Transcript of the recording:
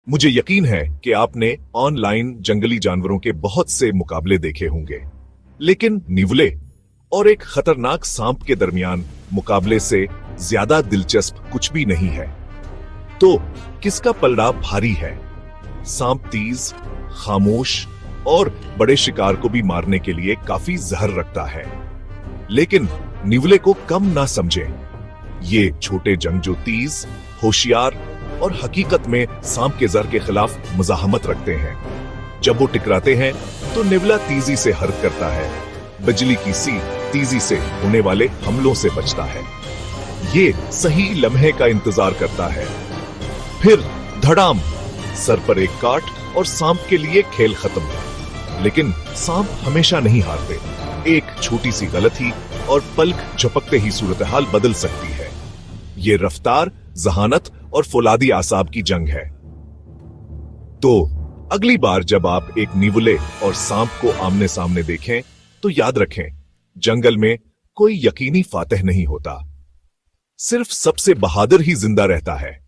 मुझे यकीन है कि आपने ऑनलाइन जंगली जानवरों के बहुत से मुकाबले देखे होंगे, लेकिन निवले और एक खतरनाक सांप के दरमियान मुकाबले से ज्यादा दिलचस्प कुछ भी नहीं है। तो किसका पलड़ा भारी है? सांप तेज, खामोश और बड़े शिकार को भी मारने के लिए काफी जहर रखता है, लेकिन निवले को कम ना समझें। ये छोटे जंगजू तेज, होशियार और हकीकत में सांप के जहर के खिलाफ मुजाहमत रखते हैं। जब वो टकराते हैं तो निवला तेजी से हरकत करता है, बिजली की सी तेजी से होने वाले हमलों से बचता है। ये सही लम्हे का इंतजार करता है, फिर धड़ाम, सर पर एक काट और सांप के लिए खेल खत्म। लेकिन सांप हमेशा नहीं हारते। एक छोटी सी गलती और पलक झपकते ही सूरत हाल बदल सकती है। ये रफ्तार, जहानत और फौलादी आसाब की जंग है। तो अगली बार जब आप एक निवले और सांप को आमने सामने देखें तो याद रखें, जंगल में कोई यकीनी फातेह नहीं होता, सिर्फ सबसे बहादुर ही जिंदा रहता है।